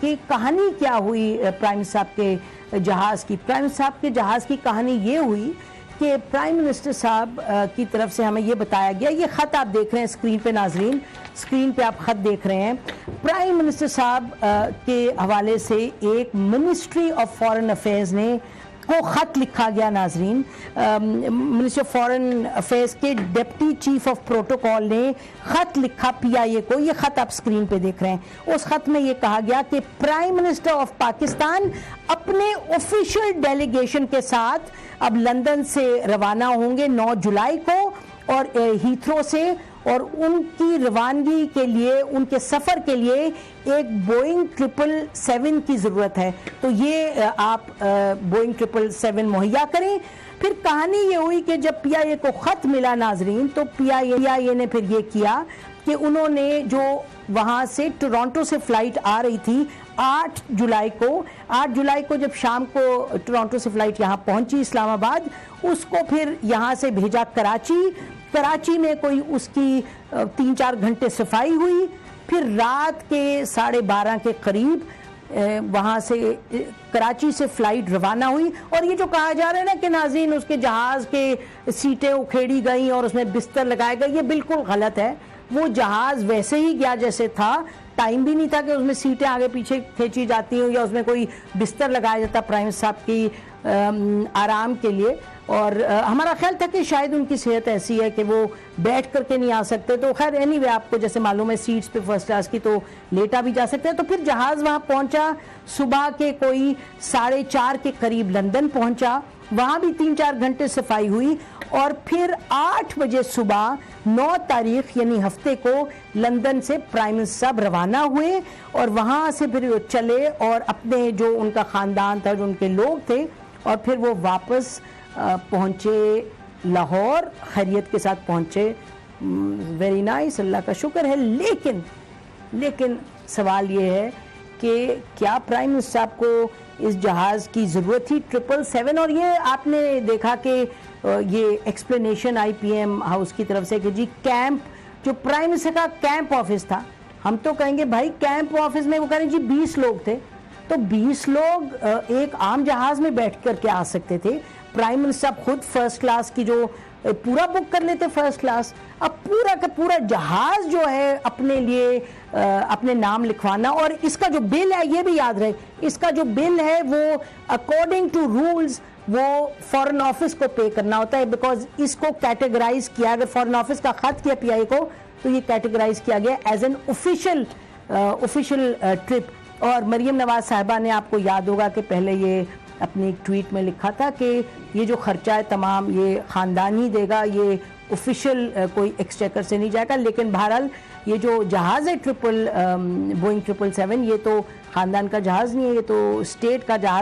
कि कहानी क्या हुई प्राइम मिनिस्टर साहब के जहाज़ की। प्राइम मिनिस्टर साहब के जहाज़ की कहानी ये हुई कि प्राइम मिनिस्टर साहब की तरफ से हमें ये बताया गया, ये ख़त आप देख रहे हैं स्क्रीन पे नाजरीन, स्क्रीन पे आप ख़त देख रहे हैं। प्राइम मिनिस्टर साहब के हवाले से एक मिनिस्ट्री ऑफ फॉरेन अफेयर्स ने को ख़त लिखा गया नाजरीन। मिनिस्टर ऑफ फॉरेन अफेयर्स के डिप्टी चीफ ऑफ प्रोटोकॉल ने ख़त लिखा PIA को। ये ख़त आप स्क्रीन पे देख रहे हैं। उस ख़त में ये कहा गया कि प्राइम मिनिस्टर ऑफ पाकिस्तान अपने ऑफिशियल डेलीगेशन के साथ अब लंदन से रवाना होंगे 9 जुलाई को और हीथ्रो से, और उनकी रवानगी के लिए, उनके सफ़र के लिए एक बोइंग 777 की ज़रूरत है। तो ये आप बोइंग 777 मुहैया करें। फिर कहानी ये हुई कि जब PIA को ख़त मिला नाजरीन, तो PIA ने फिर ये किया कि उन्होंने जो वहाँ से टोरंटो से फ़्लाइट आ रही थी 8 जुलाई को जब शाम को टोरंटो से फ़्लाइट यहाँ पहुँची इस्लामाबाद, उसको फिर यहाँ से भेजा कराची में कोई उसकी 3-4 घंटे सफाई हुई। फिर रात के 12:30 के करीब वहाँ से कराची से फ़्लाइट रवाना हुई। और ये जो कहा जा रहा है ना कि नाज़रीन उसके जहाज़ के सीटें उखेड़ी गई और उसमें बिस्तर लगाए गए, ये बिल्कुल गलत है। वो जहाज़ वैसे ही गया जैसे था, टाइम भी नहीं था कि उसमें सीटें आगे पीछे खींची जाती हो या उसमें कोई बिस्तर लगाया जाता प्राइम मिनिस्टर साहब की आराम के लिए। और हमारा ख्याल था कि शायद उनकी सेहत ऐसी है कि वो बैठ करके नहीं आ सकते। तो खैर एनीवे आपको जैसे मालूम है सीट्स पे फर्स्ट क्लास की तो लेटा भी जा सकते हैं। तो फिर जहाज़ वहाँ पहुँचा, सुबह के कोई 4:30 के करीब लंदन पहुँचा, वहाँ भी 3-4 घंटे सफाई हुई और फिर 8 बजे सुबह 9 तारीख यानी हफ्ते को लंदन से प्राइम मिनिस्टर साहब रवाना हुए और वहाँ से फिर चले और अपने जो उनका ख़ानदान था, जो उनके लोग थे, और फिर वो वापस पहुँचे लाहौर, खैरियत के साथ पहुँचे। वेरी नाइस, अल्लाह का शुक्र है। लेकिन सवाल ये है कि क्या प्राइम मिनिस्टर साहब को इस जहाज़ की ज़रूरत थी 777? और ये आपने देखा कि ये एक्सप्लेनेशन आई PM हाउस की तरफ से कि जी कैंप, जो प्राइम मिनिस्टर का कैंप ऑफिस था, हम तो कहेंगे भाई कैंप ऑफिस में वो कह रहे जी 20 लोग थे, तो 20 लोग एक आम जहाज़ में बैठ कर के आ सकते थे। प्राइम मिनिस्टर साहब खुद फर्स्ट क्लास की जो पूरा बुक कर लेते फर्स्ट क्लास। अब पूरा का पूरा जहाज़ जो है अपने लिए अपने नाम लिखवाना, और इसका जो बिल है ये भी याद रहे, इसका जो बिल है वो अकॉर्डिंग टू रूल्स वो फॉरेन ऑफिस को पे करना होता है, बिकॉज इसको कैटेगराइज किया, अगर फॉरेन ऑफिस का खत किया PIA को तो ये कैटेगराइज किया गया एज एन ऑफिशियल ट्रिप। और मरियम नवाज साहिबा ने, आपको याद होगा कि पहले ये अपनी एक ट्वीट में लिखा था कि ये जो खर्चा है तमाम ये ख़ानदान ही देगा, ये ऑफिशियल कोई एक्सचेकर से नहीं जाएगा। लेकिन बहरहाल ये जो जहाज़ है बोइंग 777, ये तो ख़ानदान का जहाज़ नहीं है, ये तो स्टेट का जहाज़